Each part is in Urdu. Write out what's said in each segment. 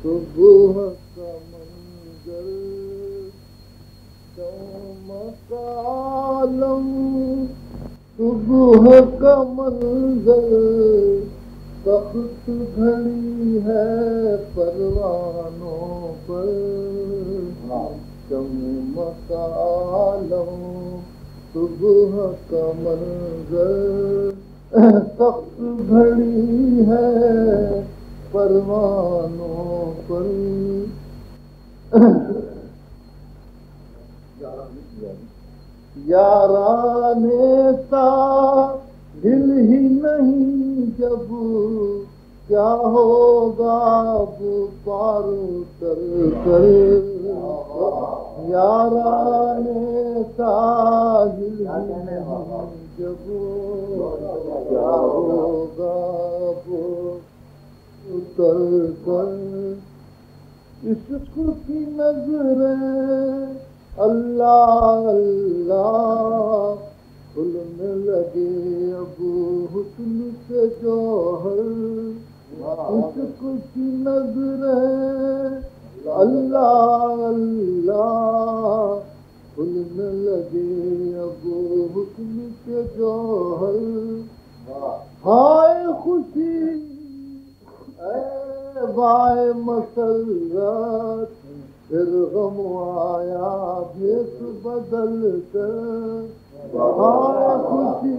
صبح کا منظر شام کا عالم صبح کا منظر تخت گھڑی ہے پروانوں پر شام کا عالم صبح کا منظر تخت گھڑی ہے پروانوں پر یاران دل ہی نہیں جب کیا ہوگا پار اتر کر یاران ساحل ہی نہیں جب کیا ہوگا اتر کر عشق کی نظریں اللہ اللہ کھلنے لگے اب حسن سے جوہر عشق کی نظریں اللہ اللہ کھلنے لگے اب حسن سے جوہر ہائے خوشی اے بائے مسرت پھر غم آیا بھیس بدل کر ہائے خوشی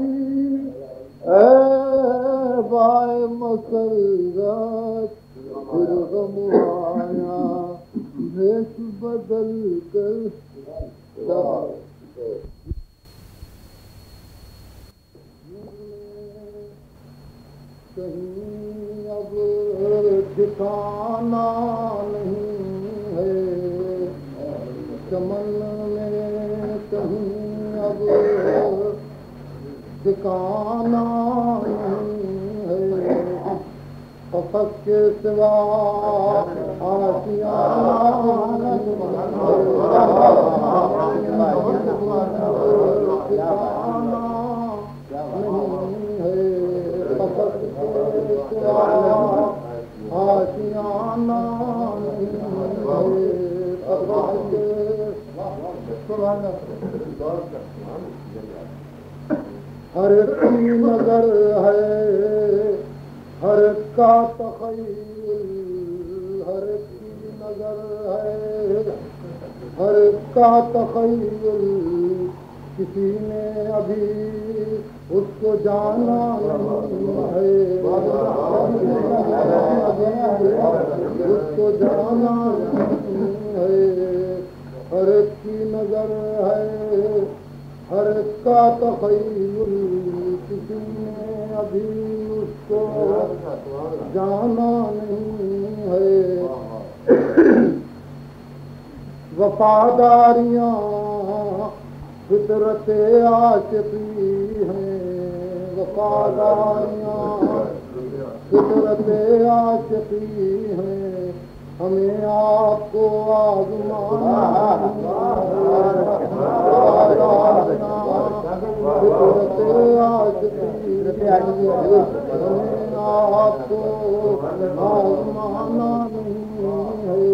اے بائے مسرت پھر غم آیا بھیس بدل کر کہیں اب ٹھکانا نہیں ہے چمن میں کہیں اب ٹھکانا نہیں ہے قفس کے سوا آشیانہ نہیں ہے آشیانہ نہیں ہر کی نظر ہے ہر کا تخیل ہر کی نظر ہے ہر کا تخیل کسی نے ابھی اس کو جانا نہیں ہے اس کو جانا نہیں ہے ہر کی نظر ہے ہر کا تخیل کسی نے ابھی اس کو جانا نہیں ہے وفاداریاں فطرت عاشقی ہیں وفاداریاں فطرت عاشقی ہیں ہمیں آپ کو آزمانا فطرت عاشقی ہمیں آپ کو آزمانا نہیں ہے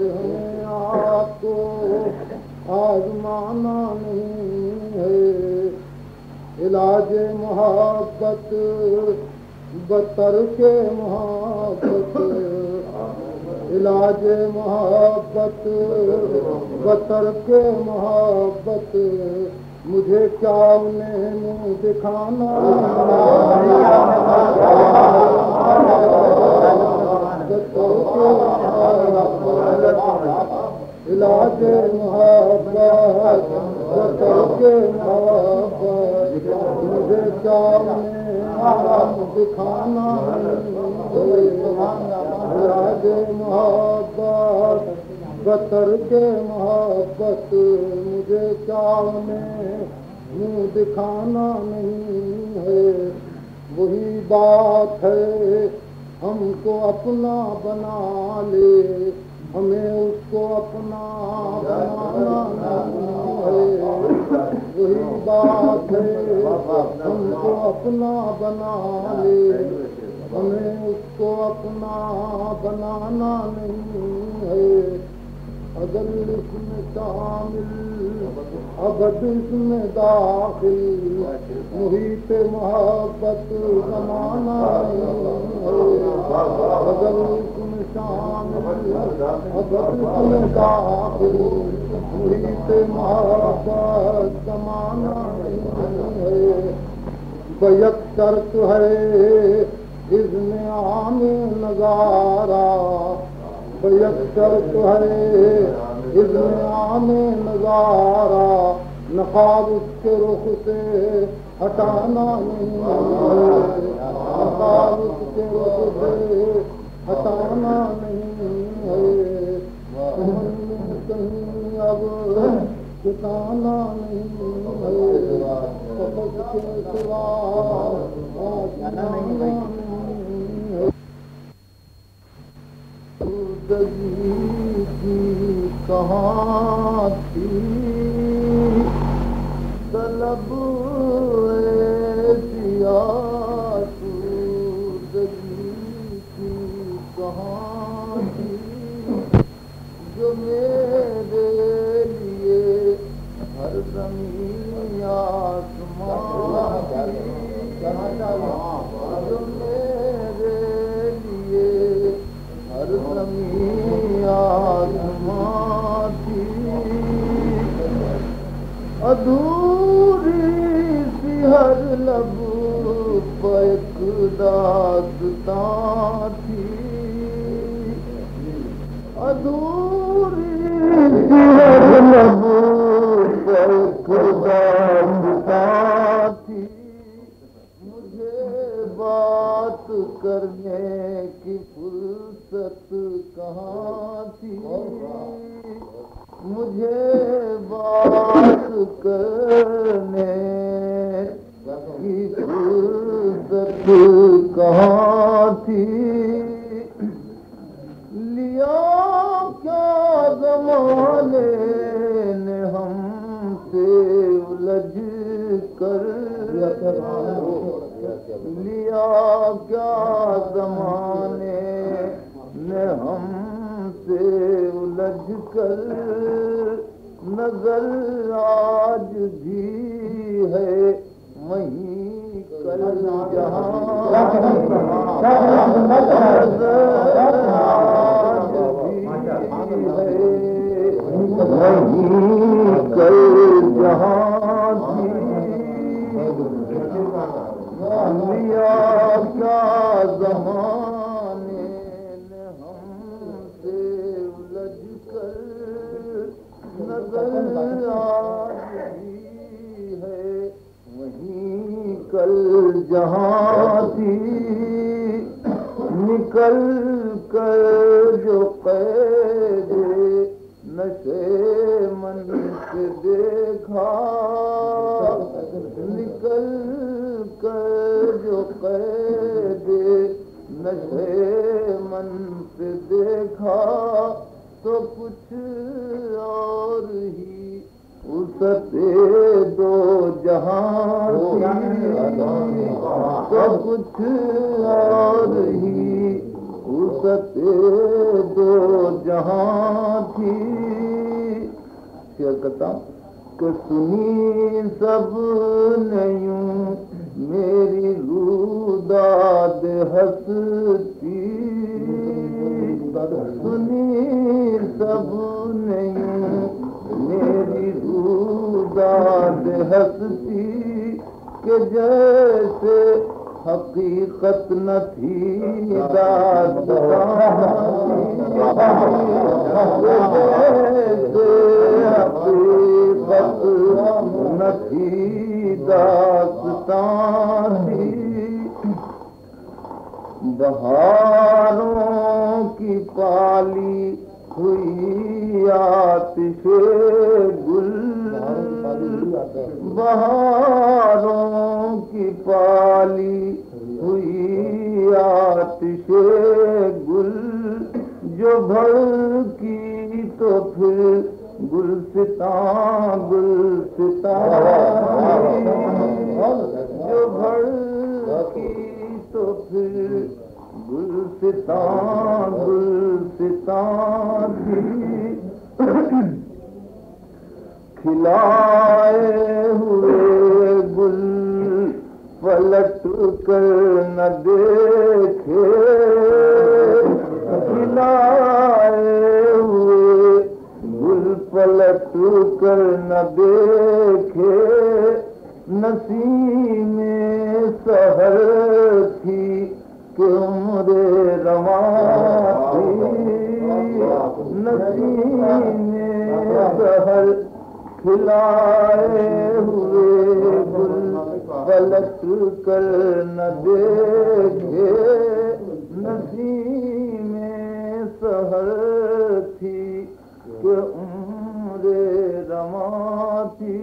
ہمیں آپ کو آزمانا نہیں ہے علاج محبت بتر کے محبت علاج محبت بتر کے محبت مجھے کیا انہیں منہ دکھانا علاج محبت بتر کے محبت مجھے کیا دکھانا علاج محبت بتر کے محبت مجھے کیا منہ دکھانا نہیں ہے وہی بات ہے ہم کو اپنا بنا لے ہمیں اس کو اپنا بنانا نہیں ہے وہی بات ہے ہم کو اپنا بنا لے ہمیں اس کو اپنا بنانا نہیں ہے، اگر اس میں شامل ابد اس میں داخل محیط محبت زمانہ نہیں ہے، اگر اس میں شامل ابد اس میں داخل محیط محبت زمانہ نہیں ہے، بیک شرط ہے اذن عام نظارہ، بیک شرط ہے اذن عام نظارہ، نقاب اس کے رخ سے ہٹانا نہیں ہے، نقاب اس کے رخ سے ہٹانا نہیں ہے، کہیں اب ٹھکانا نہیں ہے، فقط کے سوا آشنا نہیں ہے، زندگی کی کہاں تھی طلب سیاہ، زندگی کی کہاں تھی جو میرے لیے ہر زمین آسمان تھی، جو میرے لیے ہر زمین آسمان تھی، ادھوری سی ہر لب پہ ایک داستاں تھی، ادھوری سی ہر لب پہ ایک داستاں تھی، مجھے بات کرنے کی فرصت کہاں تھی، مجھے بات کرنے کی فرصت کہاں تھی، لیا کیا زمانے نے ہم سے الجھ کر، لیا کیا زمانے نے ہم سے الجھ کر، نظر آج بھی ہے وہیں کل جہاں، نظر آج بھی ہے وہیں کل جہاں تھی، لیا کیا زمانے نے ہم سے الجھ کر، نظر آج بھی ہے وہیں کل جہاں تھی، نکل کر جو قید نشے من سے دیکھا، نکل کر جو قید نشے من سے دیکھا، تو کچھ اور ہی وسعت دو جہاں تھی، تو کچھ اور ہی وسعت دو جہاں تھی، کیا کہتا ہوں کہ سنی سب نے یوں میری روداد ہستی، سنی سب نے یوں میری روداد ہستی، کہ جیسے حقیقت نہ تھی داستان، جیسے حقیقت نہ تھی داستان تھی، بہاروں کی پالی ہوئی آتش گل، بہاروں کی پالی ہوئی آتش گل، جو بھڑکی تو پھر گلستان گلستان، جو بھڑکی تو پھر گلستان گلستان کی کھلائے ہوئے گل پلٹ کر نہ دیکھے کھلائے ہوئے گل پلٹ کر نہ دیکھے نسیم سحر تھی کہ عمر رواں تھی نسیم سحر کھلائے ہوئے گل پلٹ کر نہ دیکھے نسیم سحر تھی کہ عمر رواں تھی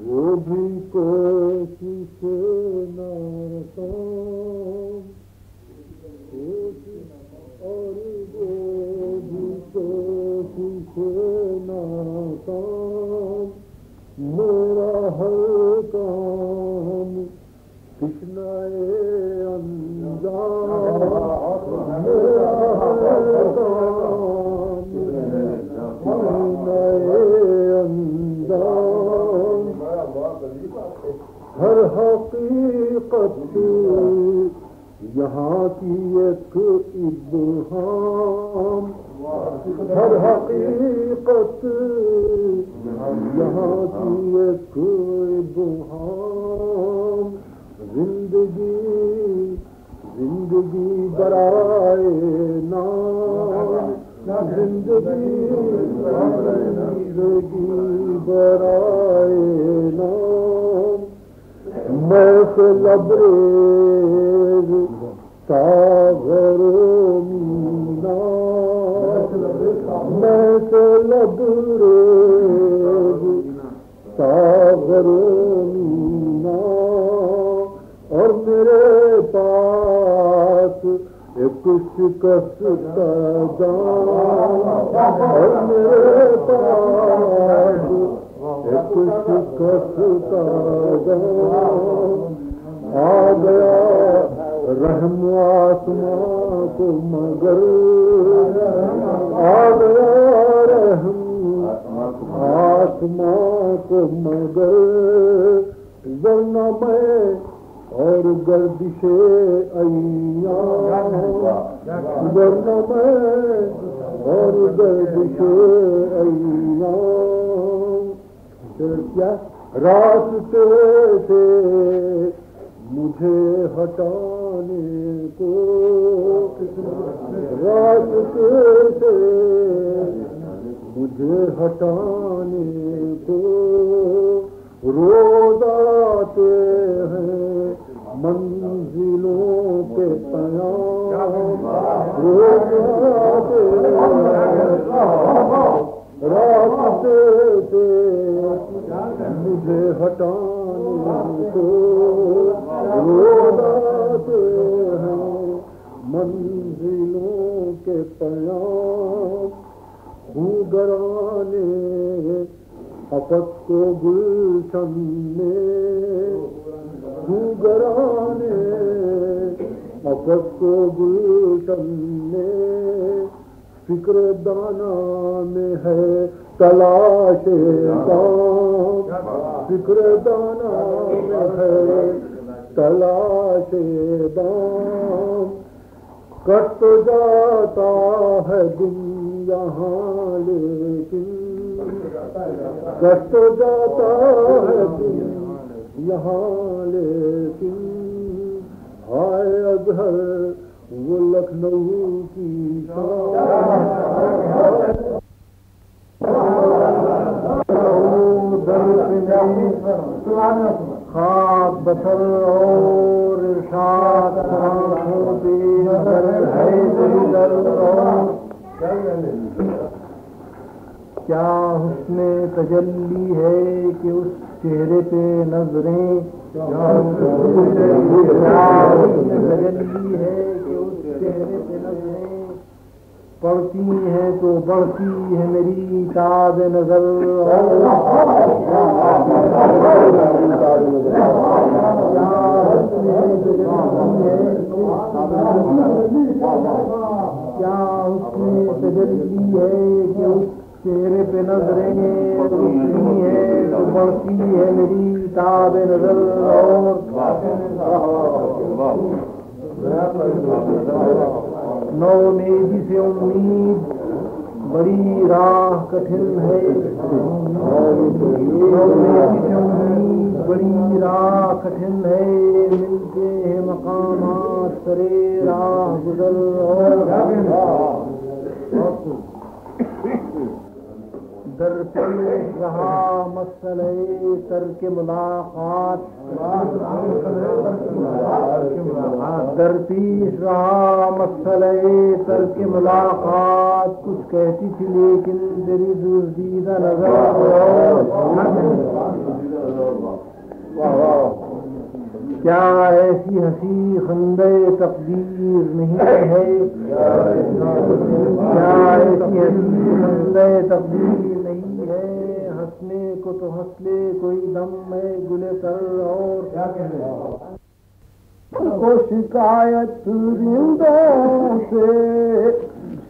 وہ بھی کوشش ناکام اور وہ بھی کوشش ناکام میرا ہر کام تشنائے انجام میرا ہر کام تشنائے انجام ہر حقیقت یہاں کی ایک ابہام ہر حقیقت یہاں کی ایک ابہام زندگی زندگی برائے نام زندگی زندگی برائے نام میں سے لبریز ساغر مینا میں سے لبریز ساغر مینا اور میرے پاس ایک شکست جان اور میرے پاس ایک شکست جان آ گیا رحم آسمان کو مگر آ گیا رحم آسمان کو مگر ورنہ میں اور گردش ایام ورنہ میں اور گردش ایام کیا راستے سے مجھے ہٹانے کو راستے سے مجھے ہٹانے کو روز آتے ہیں منزلوں کے پیام روز آتے راستے سے مجھے ہٹانے کو روز آتے ہیں منزلوں کے پیام بھوگرانے افت کو گلشن میں بھوگرانے افت کو گلشن میں فکر دانا میں ہے تلاش دام فکر دانا میں ہے تلاش دام کٹ تو جاتا ہے دن یہاں لیکن کٹ تو جاتا ہے دن یہاں لیکن ہائے اظہر وہ لکھنؤ کی خواب بسر اور ارشاد کیا حسن تجلی ہے کہ اس چہرے پہ نظریں کیا حسن تجلی ہے کہ اس چہرے پہ نظریں پڑتی ہیں تو بڑھتی ہے میری تاب نظر کیا اس میں تجلی ہے کہ اس چہرے پہ نظریں روشنی ہے تو بڑھتی ہے میری تاب نظر نو امیدی سے امید بڑی راہ کٹھن ہے نو امیدی سے امید بڑی راہ کٹھن ہے ملتے ہیں مقامات سرے راہ گزر در پیش رہا مسئلہ ترک ملاقات در پیش رہا مسئلہ ترک ملاقات کچھ کہتی تھی لیکن تیری دزدیدہ نظر کیا ایسی ہنسی خندے تقدیر نہیں ہے کیا ایسی ہنسی خندے تقدیر نہیں ہے ہنسنے کو تو ہنس لے کوئی دم میں گلے کر اور کیا کہنے کو شکایت رندوں سے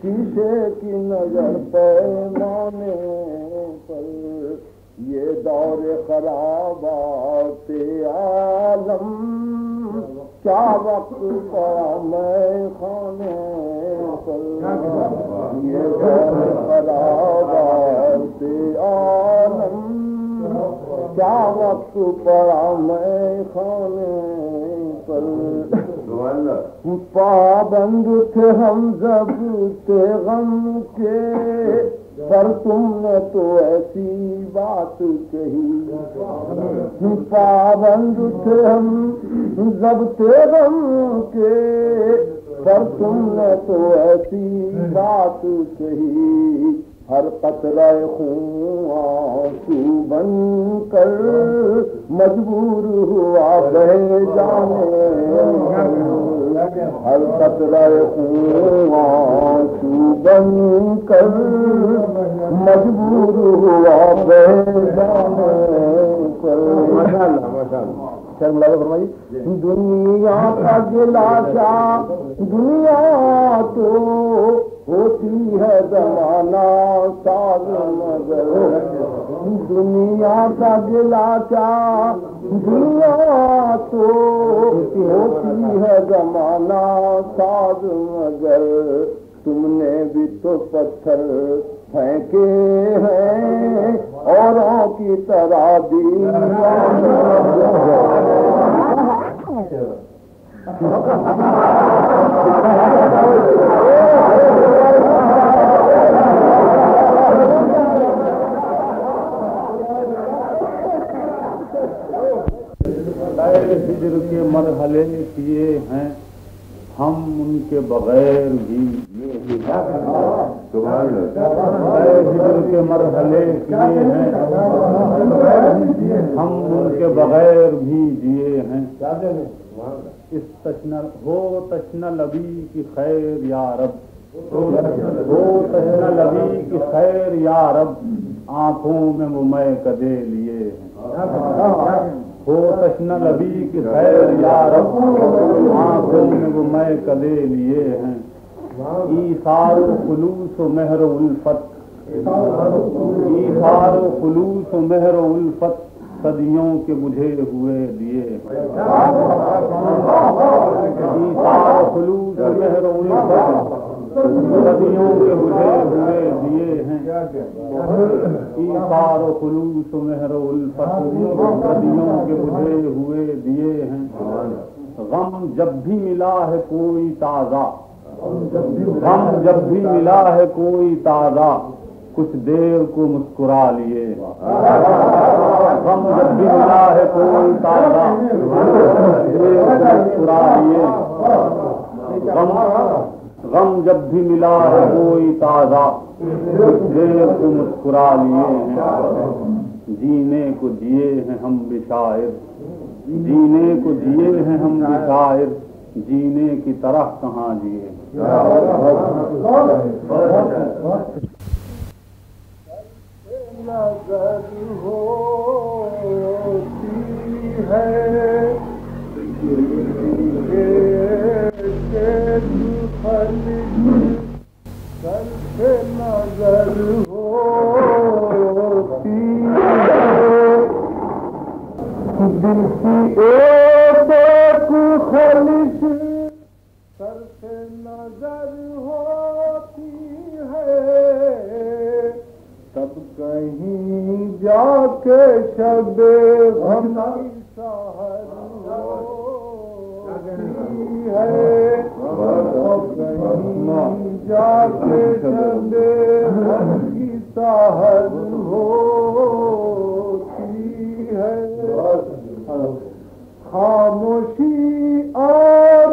شیشے کی نظر پیمانے پر یہ دور خرابات عالم کیا وقت پڑا میں خانے پر یہ دور خرابات عالم کیا وقت پڑا میں خانے پر پابند تھے ہم ضبط غم کے پر تم نے تو ایسی بات کہی پابند تھے ہم ضبط غم کے پر تم نے تو ایسی بات کہی ہر قطرہ خون آنسو بن کر مجبور ہوا بہ جانے ہر قطرہ خون آنسو بن کر مجبور ہوا بہ جانے پر فرمائیے دنیا کا گلاشا دنیا تو ہوتی ہے زمانہ ساز مگر دنیا کا گلاشا دنیا تو ہوتی ہے زمانہ ساز مگر تم نے بھی تو پتھر پھینکے ہیں اوروں کی طرح ہجر کے مرحلے کیے ہیں ہم ان کے بغیر بھی ہجر کے مرحلے کیے ہیں ہم ان کے بغیر بھی جیے ہیں اس تشنہ لبی کی خیر یا رب ہو تشنہ لبی کی خیر یا رب آنکھوں میں وہ میں کدے لیے ہیں ہو تشنہ لبی کی خیر یا رب آنکھوں میں وہ میں کدے لیے ہیں ایثار و خلوص و مہر و الفت ایثار و خلوص و مہر و الفت صدیوں کے بجھے ہوئے دیے ایثار و خلوص و مہر و الفت صدیوں کے بجھے ہوئے دیے ہیں ایثار و خلوص و مہر و الفت صدیوں کے بجھے ہوئے دیے ہیں غم جب بھی ملا ہے کوئی تازہ غم جب بھی ملا ہے کوئی تازہ کچھ دیر کو مسکرا لیے غم جب بھی ملا ہے کوئی تازہ دیر کو مسکرا لیے غم جب بھی ملا ہے کوئی تازہ کچھ دیر کو مسکرا لیے ہیں جینے کو جیے ہیں ہم بھی شاعر جینے کو جیے ہیں ہم بھی شاعر جینے کی طرح کہاں جیے. نظر ہوتی ہے سر سے نظر ہوتی دل کی ایک خلش سر سے نظر ہوتی ہے تب کہیں جا کے شب غم کی سحر ہوتی ہے تب کہیں جا کے شب غم کی سحر ہوتی ہے. خاموشی اور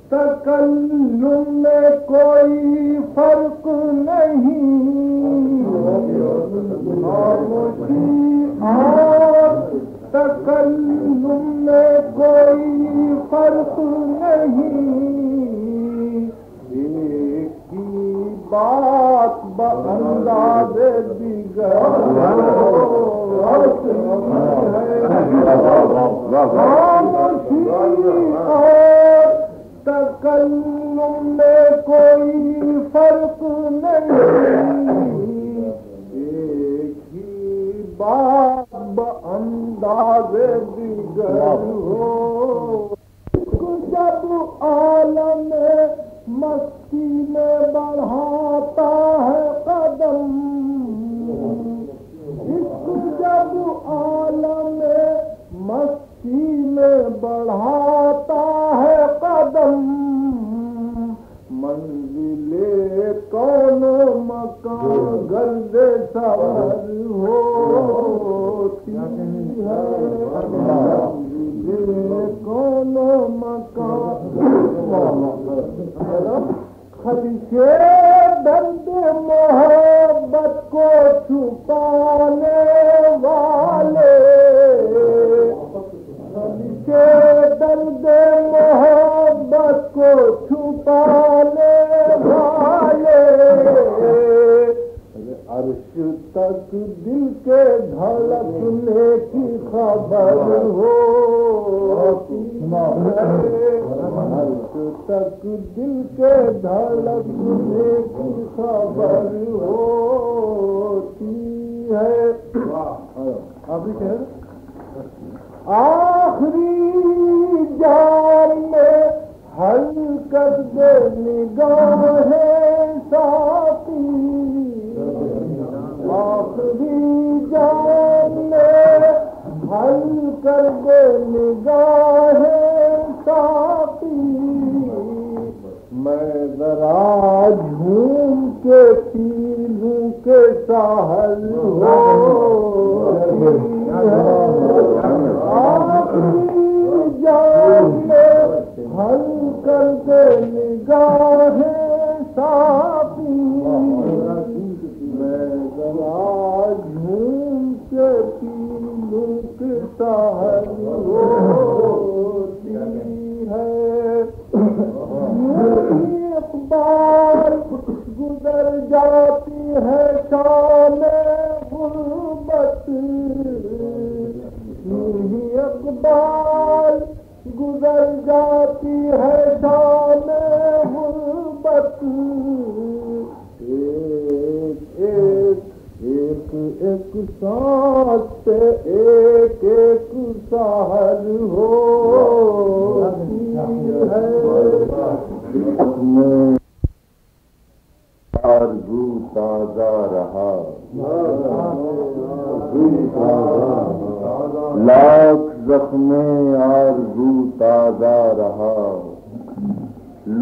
تکلم میں کوئی فرق نہیں. خاموشی اور تکلم میں کوئی فرق نہیں. ایک ہی بات بانداز دیگر خاموشی اور تکلم میں کوئی فرق نہیں. ایک ہی بات بانداز دیگر ہو. جب عالم مستی میں بڑھاتا ہے قدم جب عالم مستی میں بڑھاتا ہے قدم منزل کون مکان گرد سفر ہوتی ہے. منزل کون مکان خدشے درد محبت کو چھپانے والے خدشے درد محبت کو چھپانے والے عرش تک دل کے دھڑکنے کی خبر ہوتی ہے. عرش تک دل کے دھڑکنے کی خبر ہوتی ہے. آخری جان میں حلقت دے نگاہیں ساتھی آخری جان میں حل کر دے نگاہیں ساتھی میں ذرا جھوم کے پی لوں کے ساحل ہوتی ہے. آخری جان میں حل کر دے نگاہیں ساتھی میں ذرا جھوم کے پی لوں کے ساحل ہوتی ہے. اقبال گزر جاتی ہے شام غربت اقبال گزر جاتی ہے شام غربت ایک سانس سے ایک سحر ہوتی ہے. آرزو تازہ رہا لاکھ زخم آرزو تازہ رہا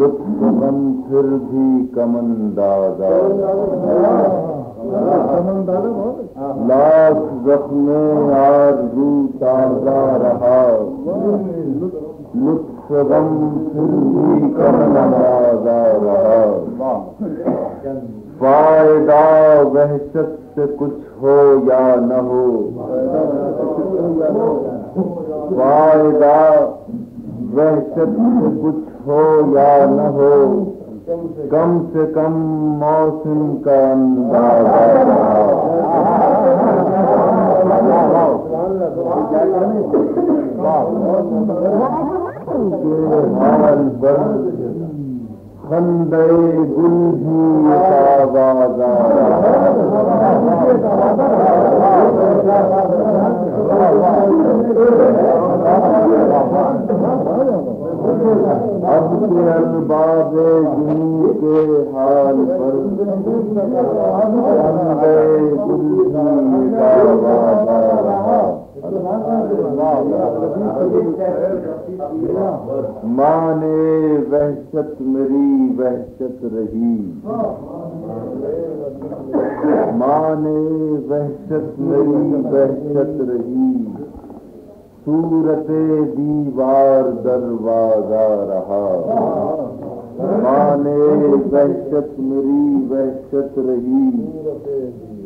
لطف غم پھر بھی کم اندازہ لاکھ زخم آرزو تازہ رہا لطف غم پھر بھی کم اندازہ رہا. فائدہ وحشت سے کچھ ہو یا نہ ہو فائدہ وحشت سے کچھ ہو یا نہ ہو کم سے کم موسم کا اندازہ حال پر خندے گل بھی آواز اب کے الباب جنوں کے حال پر خندے گل بھی ماں نے وحشت میری وحشت رہی ماں نے وحشت میری وحشت رہی صورت دیوار دروازہ رہا ماں نے وحشت میری وحشت رہی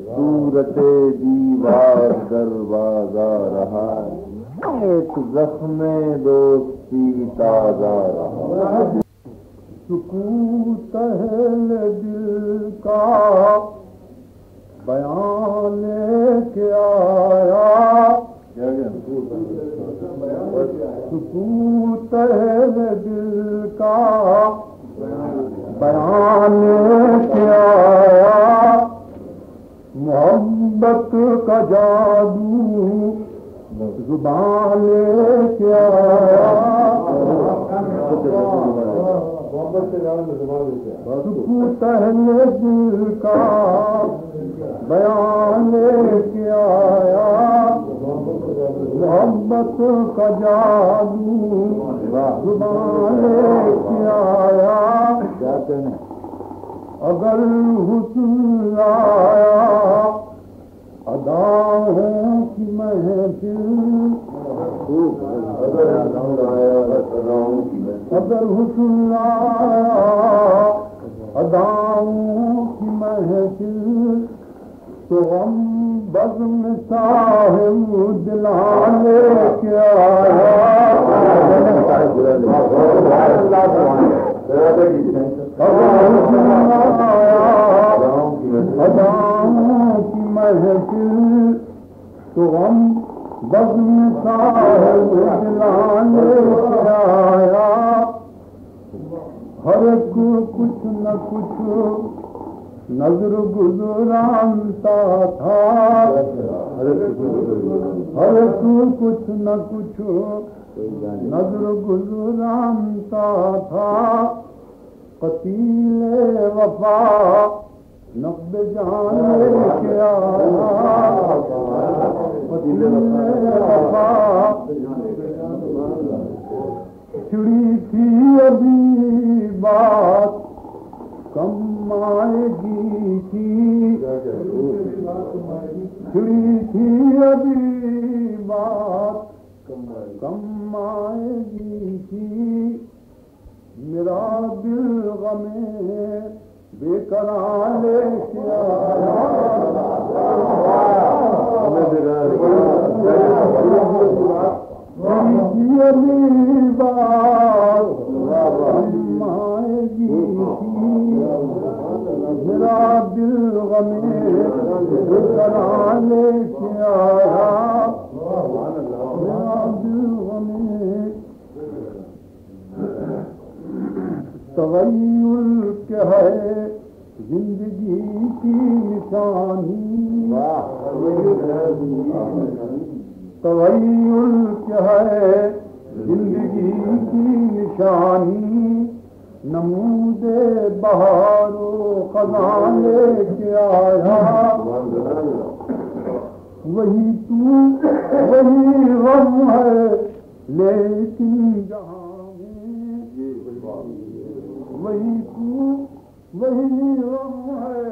صورت دیوار دروازہ رہا ایک زخم دوستی تازہ رہا سکوت اہل دل کا بیان لے کے آیا سکوت اہل دل کا بیان لے کے آیا محبت کا جادو زبان لے کے آیا سکوت اہل دل کا بیان لے کے آیا محبت کا جادو زبان لے کے آیا اگر حسن آیا اداؤں کی محفل اگر حسن آیا اداؤں کی محفل تو غم بزم صاحب دلان لے کے آیا اداؤں کی محفل تو غم بزم صاحب دلان لے کے آیا ہر ایک کچھ نہ کچھ نظر گزرانتا تھا ہر ایک کچھ نہ کچھ نظر گزرانتا تھا قتیل وفا نقد جان لے کے آیا قتیل وفا چڑی تھی ابھی بات کم آئے گی تھی چڑی تھی ابھی بات کم آئے گی تھی میرا دل غمے بے قرار لے کے آیا ابھی بات کم آئے گی تھی میرا دل غمے بے قرار لے کے آیا میرا دل غمے تغیر کیا ہے زندگی کی نشانی تغیر کیا ہے زندگی کی نشانی نمود بہار و خزاں لے کے آیا وہی تو وہی غم ہے لیکن جہاں میں وہی تو وہی غم ہے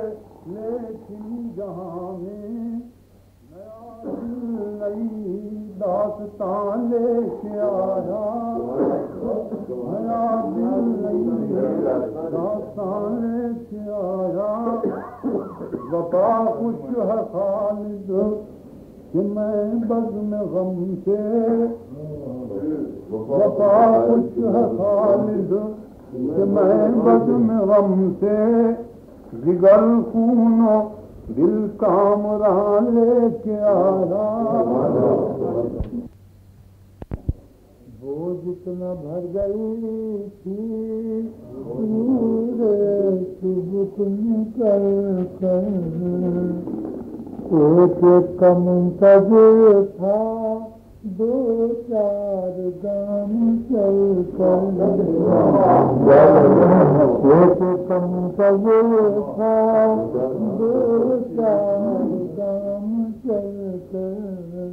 لیکن جہاں میں نیا دل نئی داستان لے کے آیا نیا دل نئی داستان لے کے آیا وفا خوش ہے خالد کہ میں بزم غم سے وفا کچھ ہے خالص کہ میں بزم غم سے جگر خون و دل کامران لے کے آیا وہ جتنا بھر گئی تھی صبح نکل کر ایک کا منتظر تھا دو چار گام چل کر ایک کا منتظر تھا دو چار گام چل کر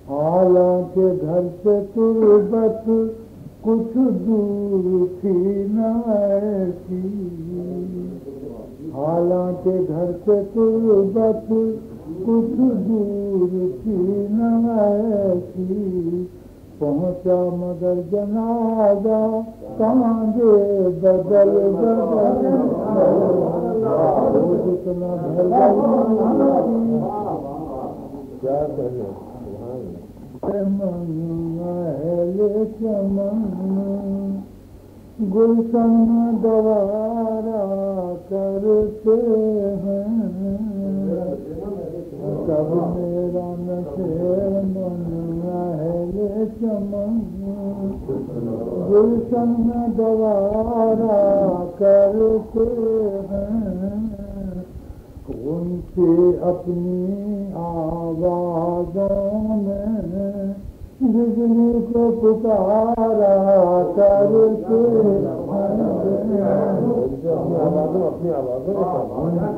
حالانکہ گھر سے تربت کچھ دور تھی نہ ایسی حالانکہ گھر سے تربت کچھ دور تھی نہ ایسی پہنچا مگر جنازہ کانجے بدل بدل جتنا کیا کہے چمن گلشن دوارا کرتے ہیں کب میرا نشے من اہل چمن گلشن دوارا کرتے ہیں ان سے اپنی آوازوں میں بجلی کو پکارا کرتے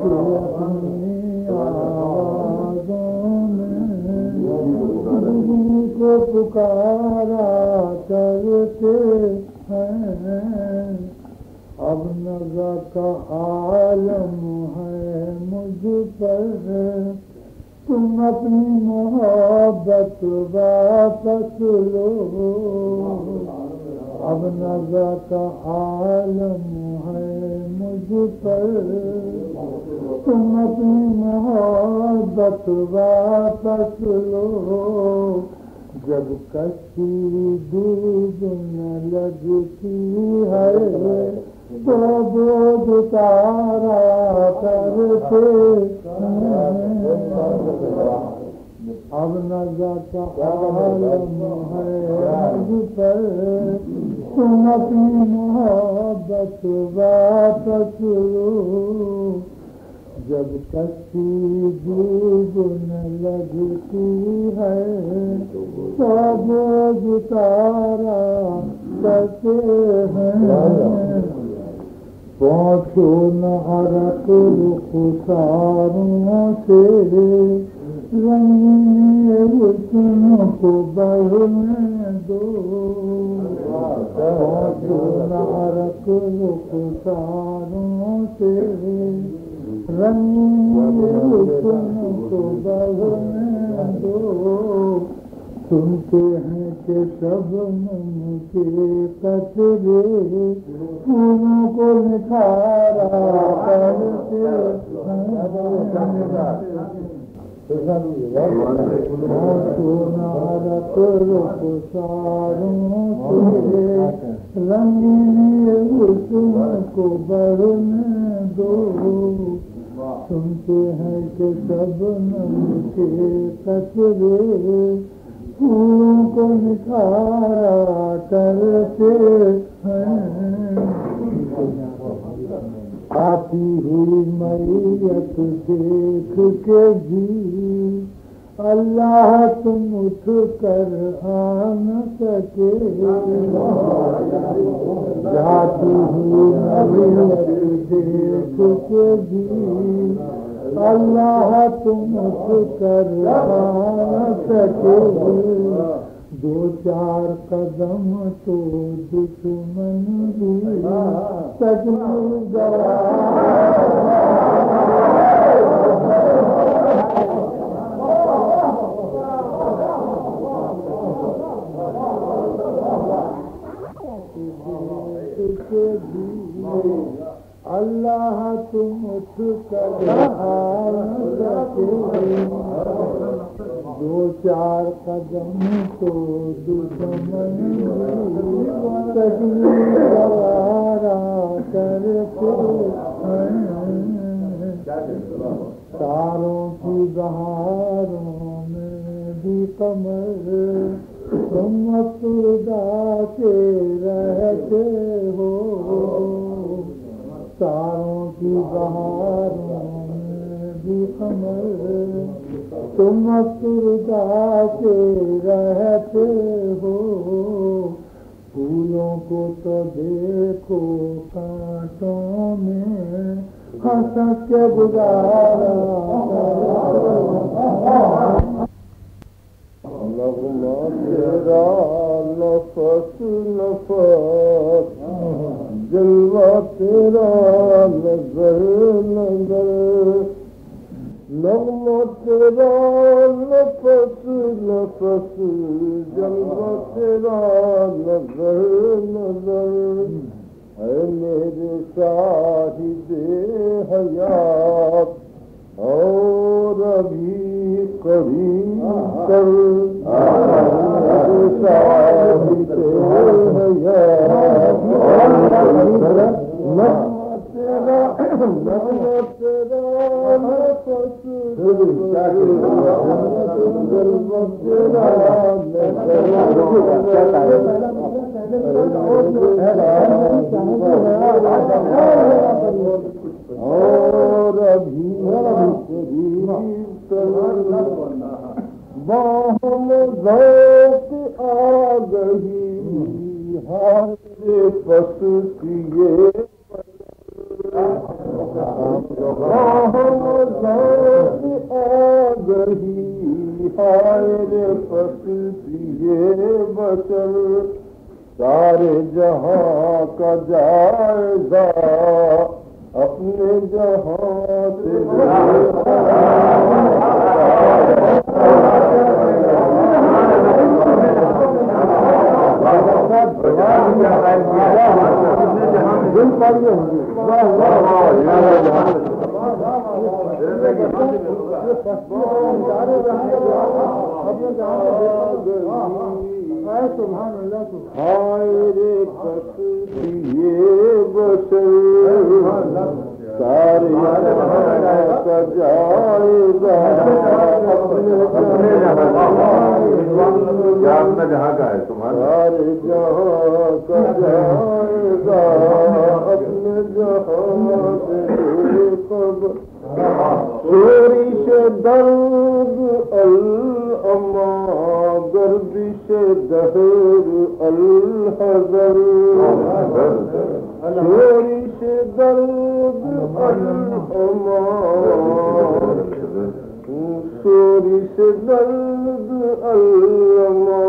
اپنی آوازوں میں بجلی کو پکارا کرتے ہیں اب نظر کا عالم ہے مجھ پر تم اپنی محبت واپس لو اب نظر کا عالم ہے مجھ پر تم اپنی محبت واپس لو جب کشتی ڈوبنے لگتی ہے تو بوجھ اتارا کرتے اب نظر کا عالم ہے مجھ پر تم اپنی محبت واپس لو جب کشتی ڈوبنے لگتی ہے تو بوجھ اتارا کرتے ہیں پہنچو نہ عرق رخساروں سے رنگین حسن کو بڑھنے دو پہنچو نہ عرق رخساروں سے رنگین حسن کو بڑھنے دو سنتے ہیں کہ شبنم کے قطرے پھولوں کو نکھارا کرتے سونارت رخساروں سے رنگین حسن کو بڑھنے دو سنتے ہیں کہ شبنم کے قطرے پھولوں کو نکھارا کرتے ہیں آتی ہوئی میت دیکھ کے بھی اللہ تم اٹھ کر آ نہ سکے جاتی ہوئی میت دیکھ کے بھی اللہ تم اٹھ کر آ نہ سکے دو چار قدم تو دشمن بھی تجل گیا اللہ تم اٹھ کر آ نہ سکے دو چار قدم تو دشمن گوارا کرتے تاروں کی بہاروں میں بھی قمر تم افسردہ کے رہتے ہو تاروں کی بہاروں میں بھی قمر تم افسردہ کے رہتے ہو پھولوں کو تو دیکھو کانٹوں میں ہنس کے گزارا نغمہ تیرا نفس نفس جلوہ تیرا نظر نظر نغمہ تیرا نفس نفس جلوہ تیرا نظر نظر اے میرے شاہد حیات اور ابھی قریب کر میرے شاہد حیات نغمہ تیرا نفس جلوہ اور ابھی باہم ذوق آ گئی ہر پس کیے باہم ذوق آ گئی ہر پس کیے بشر سارے جہاں کا جائزہ اپنے جہاں سے دل پڑھیے ہوں گے ہائے پس دیے بشر سارے کا جائزہ جہاں کا ہے تمہارے جہاں کا جائزہ اپنے جہاں سے شورش درد الاما گردش دہر الحذر شورش درد الاما شورش درد الاما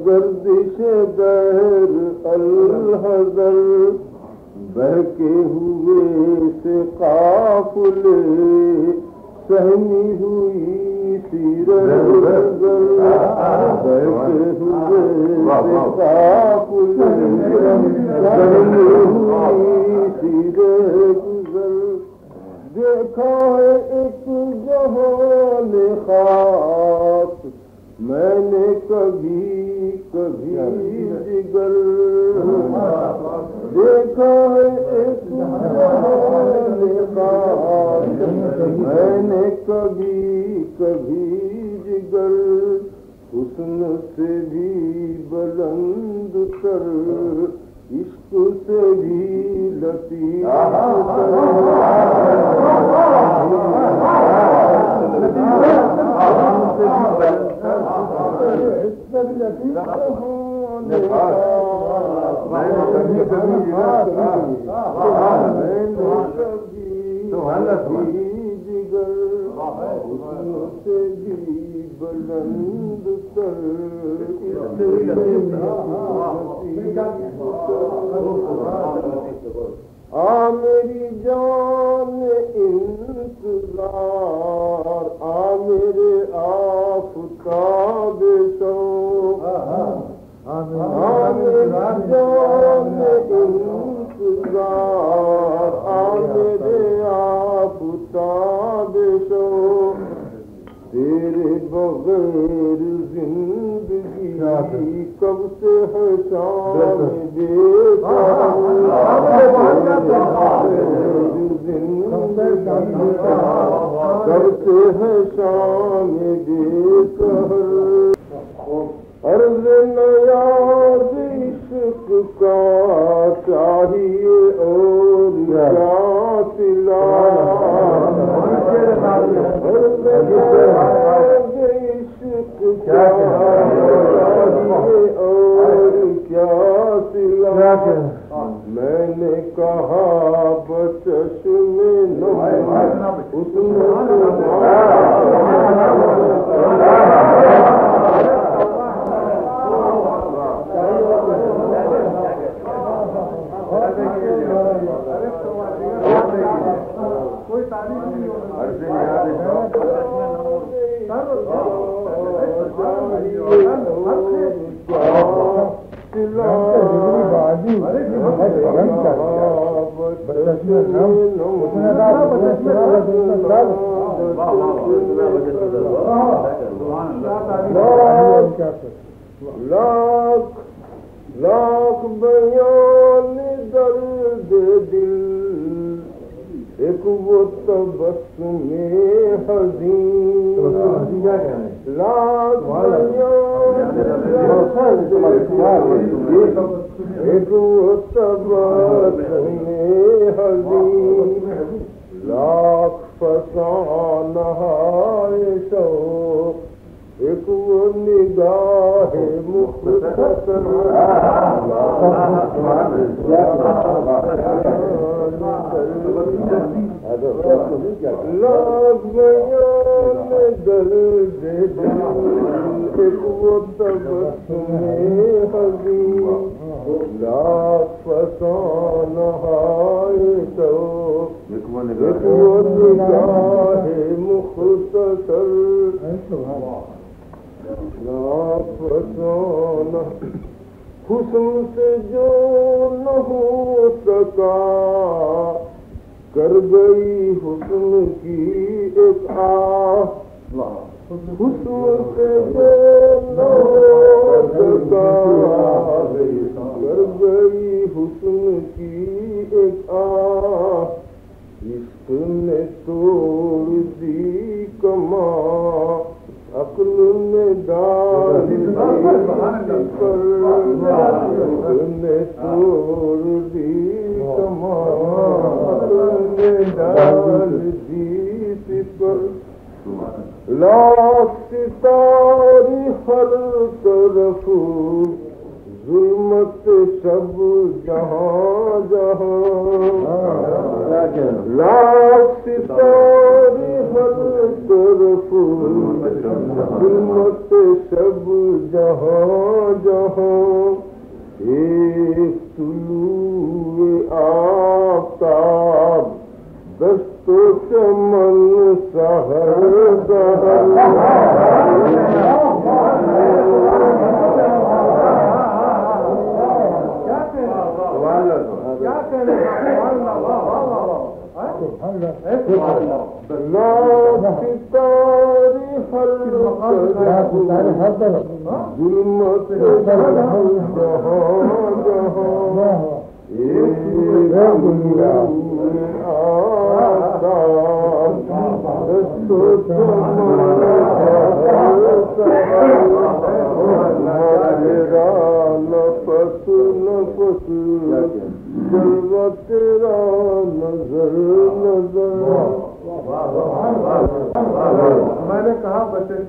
گردش دہر الحذر بہکے ہوئے سے قافلے سہمی ہوئی سیرت گزر بہکے ہوئے سے قافلے سہمی ہوئی سیرت گزر دیکھا ہے ایک جہان خاص میں نے کبھی کبھی جگر دیکھا ہے ایک جہان خاص میں نے کبھی کبھی جگر حسن سے بھی بلند تر عشق سے بھی لطیف بلند آ میری جان انتظار آ میرے آفتاب شوق آ میری جان انتظار آ میرے آفتاب شوق تیرے بغیر کب سے ہے شام کب سے ہے شام عرض نیاز عشق کا چاہیے اور کیا سلا عرض نیاز عشق کا چاہیے اور کیا سلا میں نے کہا بچشم نم اس لاکھ بیان درد دل ایک وہ تبسم حزین لاکھ بیان ایک وہ تبسم حزین لاکھ فسانہ شوق ایک وہ نگاہ مختصر لاکھ بیان درد دل ایک وہ تبسم حزین لاکھ فسانہ شوق ایک وہ نگاہ مختصر حسن سے جو نہ ہو سکا کر گئی حسن کی ایک آہ حسن سے جو نہ ہو سکا کر گئی حسن کی ایک آہ عشق نے توڑ دی کماں عقل نے ڈال دی پر نے توڑ دی کماں عقل نے ڈال دی پر لاکھ ستارے ہر طرف ظلمت شب جہاں جہاں لاکھ ستارے ہر طرف ظلمت شب جہاں جہاں ایک طلوع آفتاب دست و چمن سحر سحر ستارے ہر طرف ظلمت جہاں جہاں ایک دست و میرا نفس نفس جلوہ تیرا نظر نظر میں نے کہا بچے